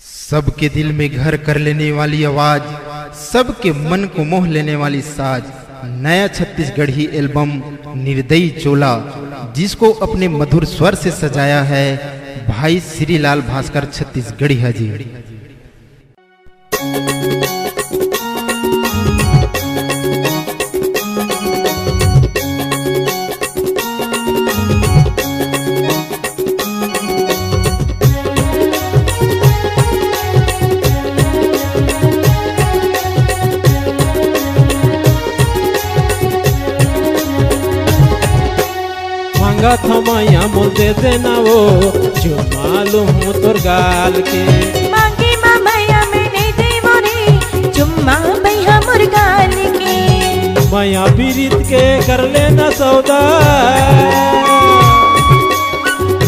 सबके दिल में घर कर लेने वाली आवाज, सबके मन को मोह लेने वाली साज, नया छत्तीसगढ़ी एल्बम निर्दयी चोला, जिसको अपने मधुर स्वर से सजाया है भाई श्रीलाल भास्कर छत्तीसगढ़िया जी। थमाया मोल दे देना वो जो मालूम हूँ तोर गाल के मांगे मामैया मैंने देवो रे चुम्मा भैया मुर्गाल के माया पीरित के कर लेना सौदा,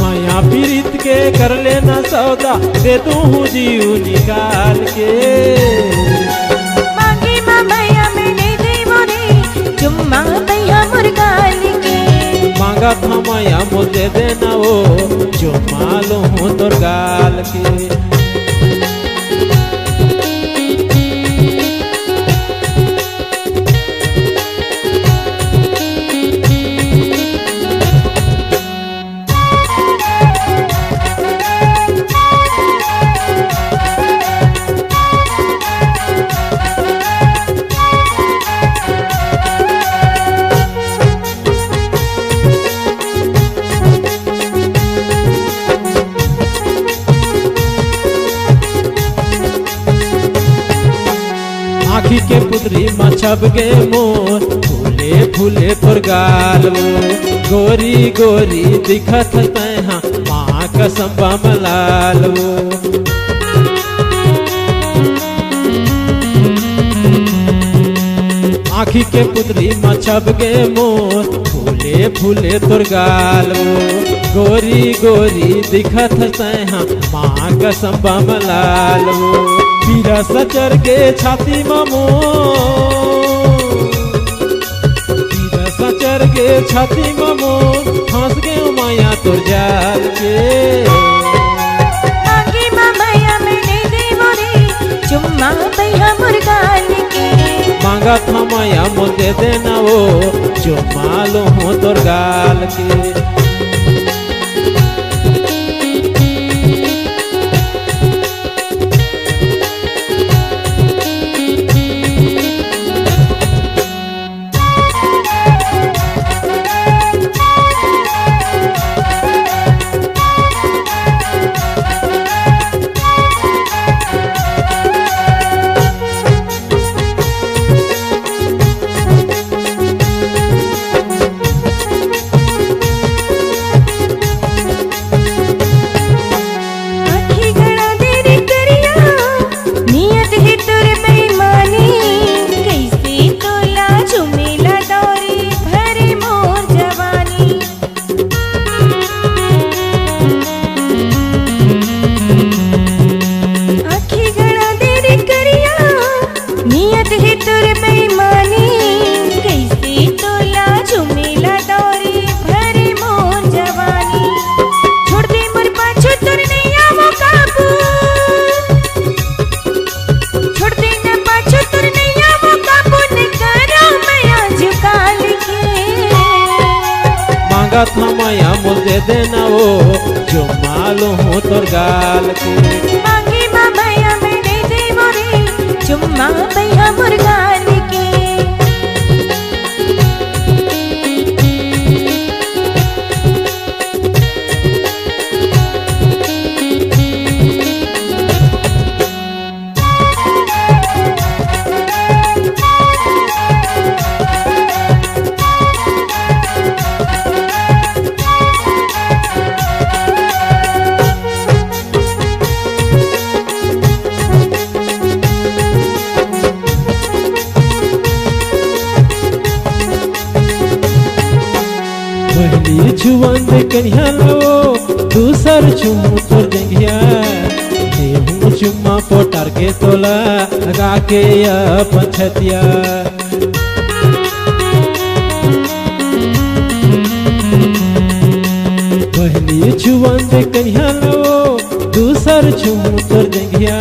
माया पीरित के कर लेना सौदा, दे दूँ हूँ जीव निकाल के मांगे मामैया मैंने देवो रे चुम्मा भैया मुर्गाल के मांगा था माया मोल दे देना वो जो मालूम हूँ तोर गाल के। आखी के पुतरी मछब गे मोर फूले फूले तोर गाल वो गोरी गोरी दिखत तैहा माँ कसम मलाल वो आखी के पुतरी मछब गे मोर फूले फूले तोर गाल वो गोरी गोरी दिखत तैहा माँ कसम मलाल वो पीरा सचर के छाती मामो, पीरा सचर के छाती मामो, फंस गए माया तोर जाल के मांगे मामैया मैंने देवो रे चुम्मा भैया मुर्गाल के मांगा था माया मोल दे देना वो जो मालूम हो तोर गाल के। था माया मोल दे देना वो जो मालूम हो तोर गाल के मांगे मामैया मैंने देवो रे चुम्मा भैया मुर्गाल के पहली छुअंद कन्या लो दूसर चुम्मू तोर जंगिया देहू चुम्मा पोटार के तोला लगा के अपन छतिया पहली छुअंद कन्या लो दूसर छू तोर जंगिया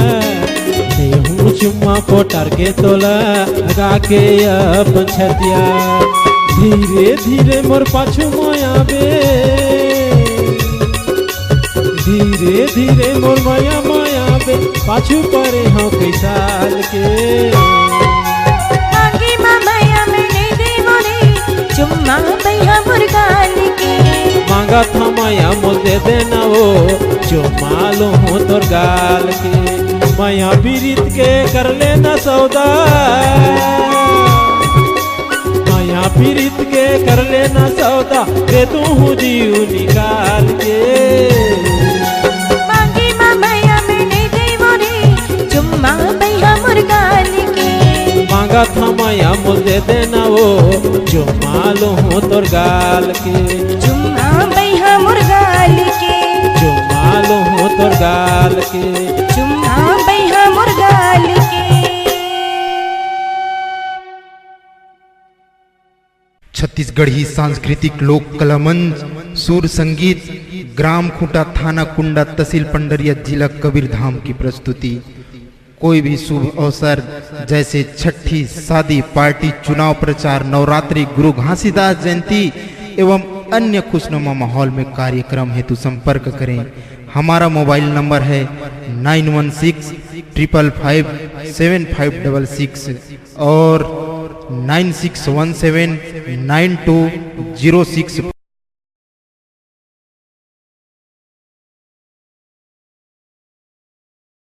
देहूं चुम्मा पोटर के तोला लगा के अपन छतिया धीरे धीरे मोर पाछू माया बे धीरे धीरे मोर माया माया बे पाछू परे हाँ कई साल के मांगी माया मैंने देवो रे चुम्मा भैया मुर्गाल के मांगा था माया मोल दे देना वो चुम्मा लो हो तोर गाल के माया पीरित के कर लेना सौदा माया पीरित के कर लेना सौदा दे तू हूँ जीव निकाल के मांगी माया मैंने देवो रे चुम्मा भैया मुर्गाल के मांगा था माया मोल दे देना वो चुम्मा लो हो तोर गाल के चुम्मा भैया मुर्गाल के चुम्मा लो हो तोर गाल के चुम्मा भैया मुर्गाल के। छत्तीसगढ़ी सांस्कृतिक लोक कला मंच सुर संगीत ग्राम खूंटा थाना कुंडा तहसील पंडरिया जिला कबीरधाम की प्रस्तुति। कोई भी शुभ अवसर जैसे छठी शादी पार्टी चुनाव प्रचार नवरात्रि गुरु घासीदास जयंती एवं अन्य खुशनुमा माहौल में कार्यक्रम हेतु संपर्क करें। हमारा मोबाइल नंबर है 9165557566 और 96179206